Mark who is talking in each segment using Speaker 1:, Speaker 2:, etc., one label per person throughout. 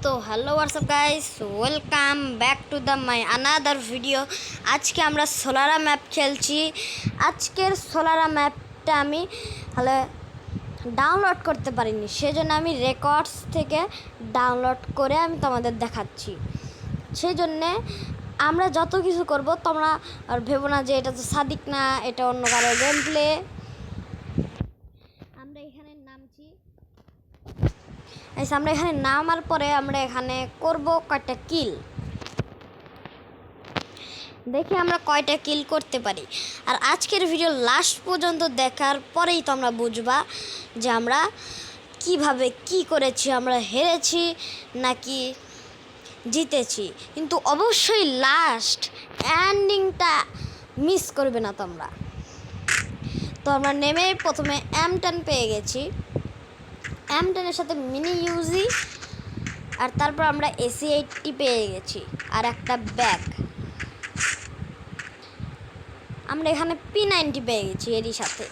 Speaker 1: তো hello WhatsApp guys, welcome back to the my another video. আজকে আমরা সোলারা map খেলছি। আজকের সোলারা ম্যাপটা আমি তাহলে ডাউনলোড করতে পারিনি, সেজন্য আমি রেকর্ডস থেকে ডাউনলোড করে আমি তোমাদের দেখাচ্ছি। সেই জন্যে আমরা যত কিছু করব তোমরা আর ভেবো না যে এটা তো সাদিক না, এটা অন্য কারো গেম প্লে। আমরা এখানে নামছি, আমরা এখানে নামার পরে আমরা এখানে করব কয়টা কিল, দেখি আমরা কয়টা কিল করতে পারি। আর আজকের ভিডিও লাস্ট পর্যন্ত দেখার পরেই তোমরা বুঝবা যে আমরা কিভাবে কি করেছি, আমরা হেরেছি নাকি জিতেছি। কিন্তু অবশ্যই লাস্ট এন্ডিংটা মিস করবে না তোমরা। তো আমরা নেমে প্রথমে M10 পেয়ে গেছি, M10-এর সাথে মিনি ইউজি, আর তারপর আমরা AC-80 পেয়ে গেছি আর একটা ব্যাগ। আমরা এখানে P90 পেয়ে গেছি, এরই সাথে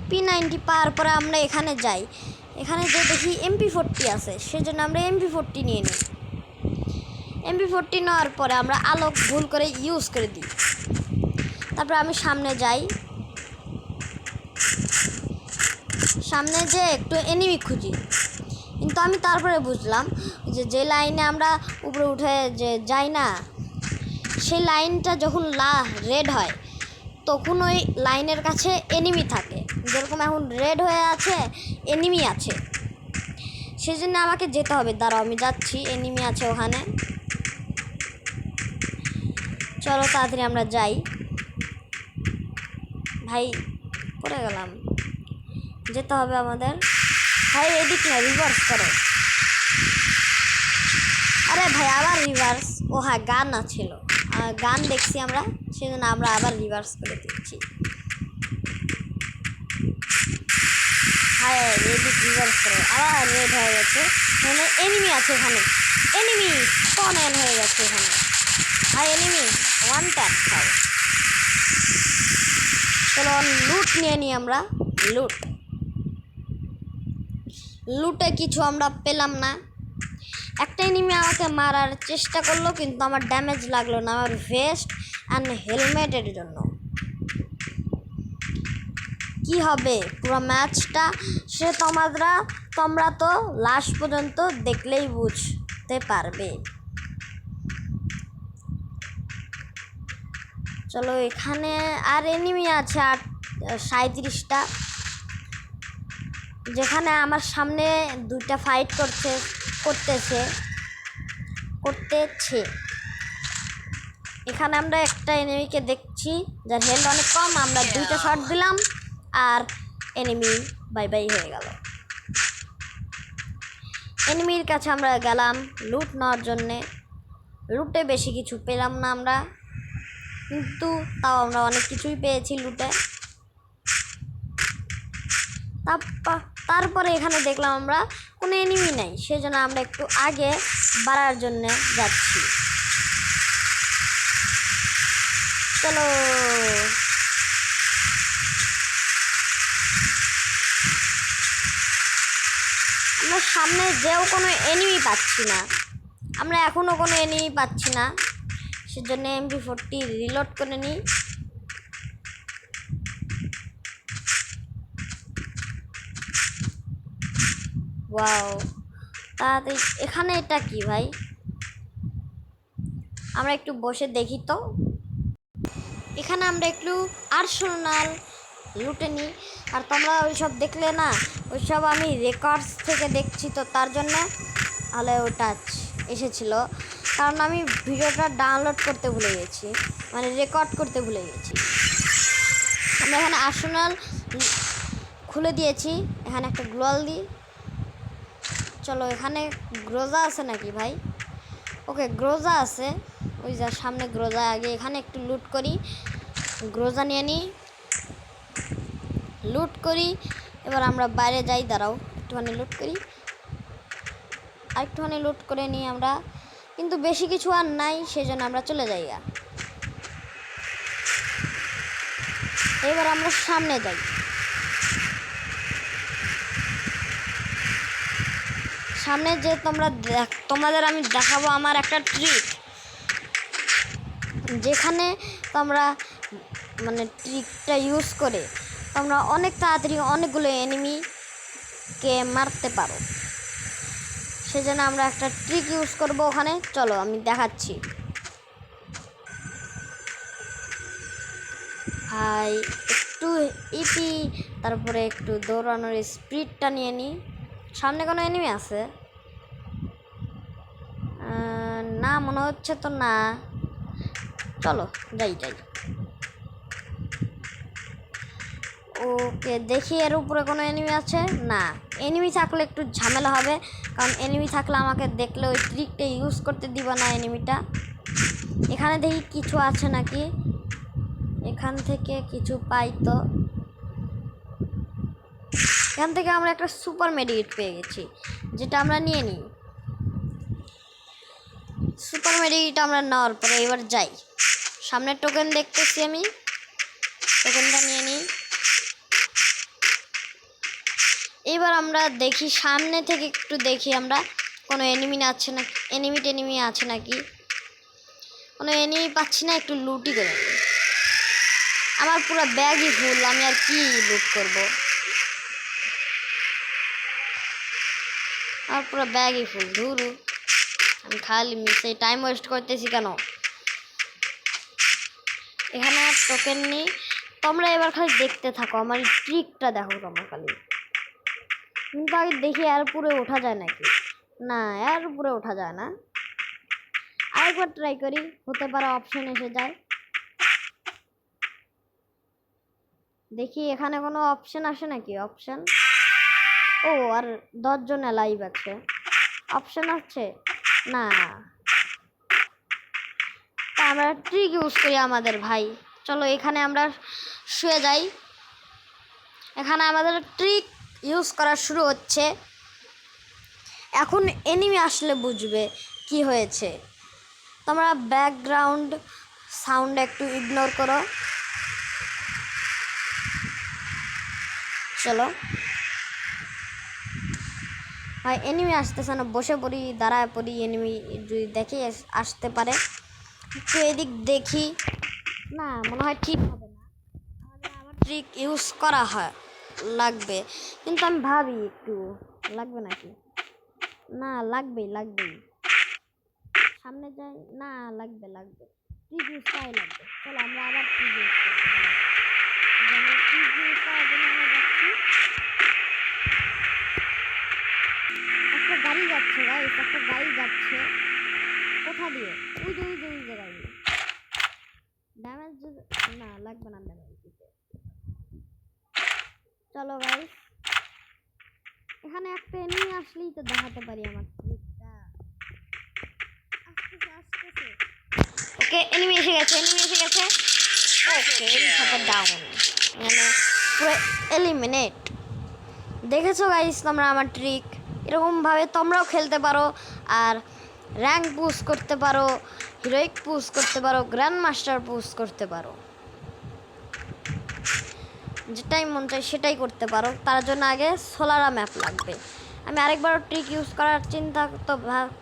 Speaker 1: P90 পাওয়ার পরে আমরা এখানে যাই, এখানে যে দেখি MP40 আছে, সেজন্য আমরা MP40 নিয়ে নিই। MP40 নেওয়ার পরে আমরা আলোক ভুল করে ইউজ করে দিই। তারপর আমি সামনে যাই, সামনে যে একটু এনিমি খুঁজি, কিন্তু আমি তারপরে বুঝলাম যে লাইনে আমরা উপরে উঠে যে যাই না, সেই লাইনটা যখন রেড হয় তখন ওই লাইনের কাছে এনিমি থাকে। যেরকম এখন রেড হয়ে আছে, এনিমি আছে, সেই জন্য আমাকে যেতে হবে। দাঁড়াও, আমি যাচ্ছি, এনিমি আছে ওখানে। চলো তাড়াতাড়ি আমরা যাই। ভাই পড়ে গেলাম, যেতে হবে আমাদের। ভাই এদিক না, রিভার্স করো। আরে ভাই আবার রিভার্স। ও হ্যাঁ, গান ছিল, গান দেখছি আমরা, সেজন্য আমরা আবার রিভার্স করে দিচ্ছি। হ্যাঁ এদিক রিভার্স করো। আবার রেড হয়ে গেছে, মানে এনিমি আছে এখানে, এনিমি স্পন হয়ে গেছে এখানে। ভাই এনিমি ওয়ান ট্যাপ খাও। চলো লুট নিয়ে নিই আমরা। লুটে কিছু আমরা পেলাম না। একটা এনিমি আমাকে মারার চেষ্টা করলো, কিন্তু আমার ড্যামেজ লাগলো না, আমার ভেস্ট অ্যান্ড হেলমেটের জন্য। কি হবে পুরো ম্যাচটা সে তোমরা তো লাস্ট পর্যন্ত দেখলেই বুঝতে পারবে। চলো এখানে আর এনিমি আছে 37টা, যেখানে আমার সামনে দুইটা ফাইট করতেছে। এখানে আমরা একটা এনিমিকে দেখছি যার হেলথ অনেক কম, আমরা দুইটা শট দিলাম আর এনিমি বাই বাই হয়ে গেল। এনিমির কাছে আমরা গেলাম লুট নেওয়ার জন্যে। লুটে বেশি কিছু পেলাম না আমরা, কিন্তু তাও আমরা অনেক কিছুই পেয়েছি লুটে। তারপরে এখানে দেখলাম আমরা কোনো এনিমি নাই, সেজন্য আমরা একটু আগে বাড়ার জন্য যাচ্ছি। চলো আমরা সামনে যেও কোনো এনিমি পাচ্ছি না, আমরা এখনও কোনো এনিমি পাচ্ছি না, সেজন্য MP40 রিলোড করে নিই। ওয়াও তাড়াতাড়ি। এখানে এটা কি ভাই? আমরা একটু বসে দেখি তো। এখানে আমরা একটু আর্সেনাল লুটে নিই। আর তোমরা ওইসব দেখলে না, ওইসব আমি রেকর্ডস থেকে দেখছি, তো তার জন্যে তাহলে ওটা এসেছিল, কারণ আমি ভিডিওটা ডাউনলোড করতে ভুলে গেছি, মানে রেকর্ড করতে ভুলে গেছি। আমরা এখানে আর্সেনাল খুলে দিয়েছি, এখানে একটা গ্লোয়াল দিই। চলো এখানে গ্রোজা আছে নাকি ভাই? ওকে গ্রোজা আছে, ওই যা সামনে গ্রোজা। আগে এখানে একটু লুট করি, গ্রোজা নিয়ে নিই, লুট করি। এবার আমরা বাইরে যাই, দাঁড়াও একটুখানি লুট করি, আরেকটুখানি লুট করে নিই আমরা, কিন্তু বেশি কিছু আর নাই, সেজন্য আমরা চলে যাই। এবার আমরা সামনে যাই। সামনে যে তোমাদের আমি দেখাবো আমার একটা ট্রিক, যেখানে তোমরা মানে ট্রিকটা ইউজ করে তোমরা অনেক তাড়াতাড়ি অনেকগুলো এনিমিকে মারতে পারো। সেজন্য আমরা একটা ট্রিক ইউজ করব ওখানে। চলো আমি দেখাচ্ছি। ভাই একটু ইপি, তারপরে একটু দৌড়ানোর স্পিডটা নিয়ে নিই। সামনে কোনো এনিমি আছে না, মনে হচ্ছে তো না। চলো যাই। ওকে, দেখি এর উপরে কোনো এনিমি আছে না। এনিমি থাকলে একটু ঝামেলা হবে, কারণ এনিমি থাকলে আমাকে দেখলে ওই ট্রিকটা ইউজ করতে দিব না এনিমিটা। এখানে দেখি কিছু আছে নাকি, এখান থেকে কিছু পাই তো। এখান থেকে আমরা একটা সুপার মেডিকেট পেয়ে গেছি, যেটা আমরা নিয়ে নিই। সুপার মেডিকেট আমরা নেওয়ার পরে এবার যাই। সামনে টোকেন দেখতেছি আমি, টোকেনটা নিয়ে নিই। এবার আমরা দেখি সামনে থেকে একটু দেখি আমরা কোনো এনিমি আছে নাকি, এনিমি আছে নাকি। কোনো এনিমি পাচ্ছি না, একটু লুটই করে নিই। আমার পুরো ব্যাগই ফুল, আমি আর কি লুট করব। আমার পুরো ব্যাগই ফুল, ধুরু আমি খালি মিশে টাইম ওয়েস্ট করতেছি কেন। এখানে আর টোকেন নেই, তোমরা এবার খালি দেখতে থাকো, আমার ট্রিকটা দেখো তোমরা খালি। কিন্তু আগে দেখি এর উপরে ওঠা যায় নাকি। না, এর উপরে ওঠা যায় না। আরেকবার ট্রাই করি, হতে পারে অপশন এসে যায়। দেখি এখানে কোনো অপশন আসে নাকি। অপশন, ও আর 10 জন লাইভ আছে, অপশন আছে না। তা আমরা ট্রিক ইউজ করি আমাদের ভাই। চলো এখানে আমরা শুয়ে যাই। এখানে আমাদের ট্রিক ইউজ করা শুরু হচ্ছে। এখন এনিমি আসলে বুঝবে কি হয়েছে। তোমরা ব্যাকগ্রাউন্ড সাউন্ড একটু ইগনোর করো। চলো ভাই, এনিমি আসতেছে না, বসে পড়ি, দাঁড়ায় পড়ি। এনিমি যদি দেখি আসতে পারে, একটু এদিক দেখি। না, মনে হয় ঠিক হবে না, আমার ট্রিক ইউজ করা লাগবে। কিন্তু আমি ভাবি একটু লাগবে নাকি। না, লাগবেই। সামনে যাই, না লাগবে ট্রিক ইউজ করাই লাগবে। চলো আমরা আবার ট্রিক ইউজ করতে পারি। ট্রিক ইউজ করার জন্য আমরা যাচ্ছি। একটা গাড়ি যাচ্ছে গাইস, একটা গাড়ি যাচ্ছে। কোথা দিয়ে? ওই যে গাড়ি। ড্যামেজ না লাগবে না ড্যামেজ দিতে। চলো গাইস, এখানে একটা এনিমি আসলেই তো দেখাতে পারি আমার ট্রিকটা। আসতেছে। ওকে, এনিমি এসে গেছে। ওকে, সাথে ডাউন, মানে পুরো এলিমিনেট। দেখেছো গাইস তোমরা আমার ট্রিক? এরকমভাবে তোমরাও খেলতে পারো, আর র্যাঙ্ক পুশ করতে পারো, হিরোইক পুশ করতে পারো, গ্র্যান্ড মাস্টার পুশ করতে পারো। যেটাই মন চাই সেটাই করতে পারো। তার জন্য আগে সোলারা ম্যাপ লাগবে। আমি আরেকবার ট্রিক ইউজ করার চিন্তা তো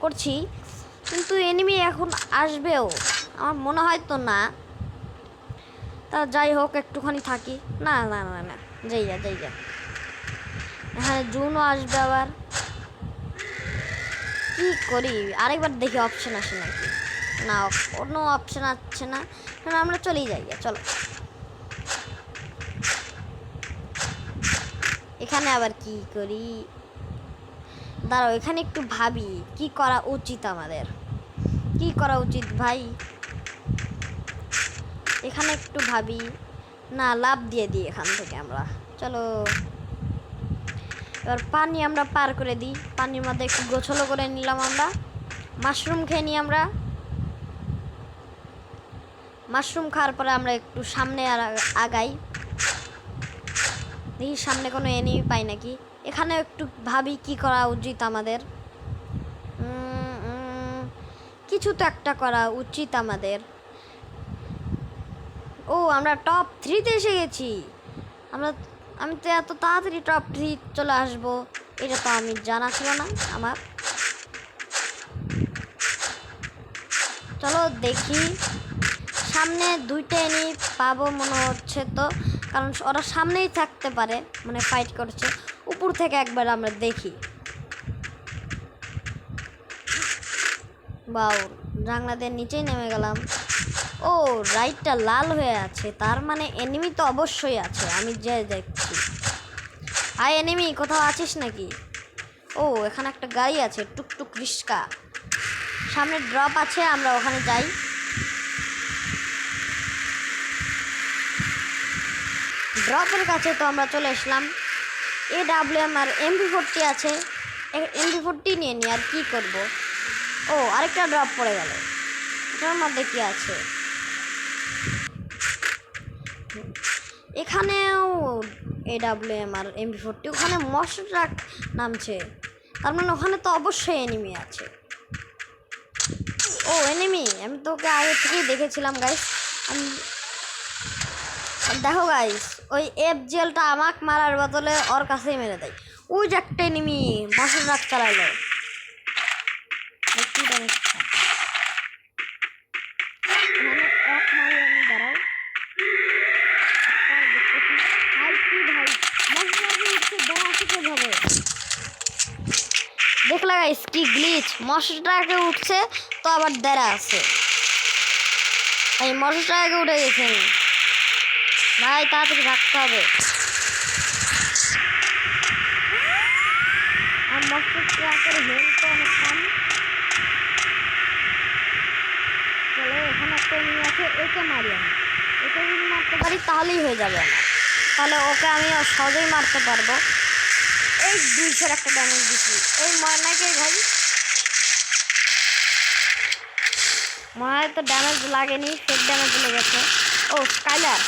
Speaker 1: করছি, কিন্তু এনিমি এখন আসবেও আমার মনে হয় তো না। তা যাই হোক, একটুখানি থাকি। না, যাই যা। এখানে জুনও আসবে আবার। কি করি, আরেকবার দেখি অপশন আসে নাকি। না, কোনো অপশন আসছে না, কারণ আমরা চলেই যাই। চলো এখানে আবার কি করি, দাঁড়াও এখানে একটু ভাবি কি করা উচিত আমাদের। কি করা উচিত ভাই, এখানে একটু ভাবি। না, লাভ দিয়ে দিই এখান থেকে আমরা। চলো এবার পানি আমরা পার করে দিই। পানির মধ্যে একটু গোছলো করে নিলাম আমরা। মাশরুম খেয়ে নিই আমরা। মাশরুম খাওয়ার পরে আমরা একটু সামনে আগাই, দেখি সামনে কোনো এনিমি পাই নাকি। এখানে একটু ভাবি কি করা উচিত আমাদের। কিছু তো একটা করা উচিত আমাদের। ও, আমরা টপ 3-তে এসে গেছি। আমি তো এত তাড়াতাড়ি টপ 3 চলে আসবো, এটা তো আমি জানা ছিল না আমার। চলো দেখি, সামনে দুইটা এনিমি পাবো মনে হচ্ছে তো, কারণ ওরা সামনেই থাকতে পারে, মানে ফাইট করছে। উপর থেকে একবার আমরা দেখি। বাউ, জানলাদের নিচেই নেমে গেলাম। ও, রাইটটা লাল হয়ে আছে, তার মানে এনিমি তো অবশ্যই আছে। আমি যে দেখছি। হাই এনিমি, কোথাও আছিস নাকি? ও, এখানে একটা গাড়ি আছে, টুকটুক রিস্কা। সামনে ড্রপ আছে, আমরা ওখানে যাই। ড্রপের কাছে তো আমরা চলে আসলাম। AWM আর MP40 আছে, MP40 নিয়ে নি, আর কি করব। ও, আরেকটা ড্রপ পড়ে গেল, এটার মধ্যে কি আছে? এখানেও AWM আর MP40, ওখানে মশা ট্রাক নামছে, তার মানে ওখানে তো অবশ্যই এনিমি আছে। ও, এনিমি, আমি তোকে আগে থেকেই দেখেছিলাম গাইস। দেখো গাইস, ওই FGLটা আমাকে মারার বদলে ওর কাছেই মেরে দেয়। ওই যে একটা এনিমি মশা ট্রাক চালাইলো। দেখলা গাইস কি গ্লিচ, মশাটাকে উঠছে তো আবার দেরা আছে। এই মশাটাকে উঠে গেছে ভাই, তাড়াতাড়ি রাখতে হবে। আর মশাটাকে হেলথ অনেক কম। চলো, এখানে একটা এনিমি আছে, একে মারি আমি। একে যদি মারতে পারি তাহলেই হয়ে যাবে আমার, তাহলে ওকে আমি সহজেই মারতে পারবো। এই 200 একটা ড্যামেজ দিচ্ছি। এই ময়নাকে ভাই, মনে তো ড্যামেজ লাগেনি, ফেক ড্যামেজ লেগেছে। ও, স্কাইলার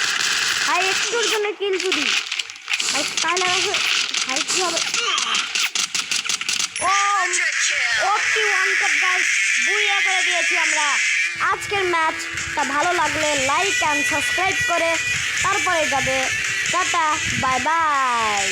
Speaker 1: ভাই, একটুর জন্য কিল চুরি ভাই। স্কাইলার আছে ভাই, কি হবে? ও, ওটি ওয়ান কাপ গাইস, বুইয়া করে দিয়েছি আমরা। আজকের ম্যাচটা ভালো লাগলে লাইক অ্যান্ড সাবস্ক্রাইব করে তারপরে যাবে। Tata, bye bye.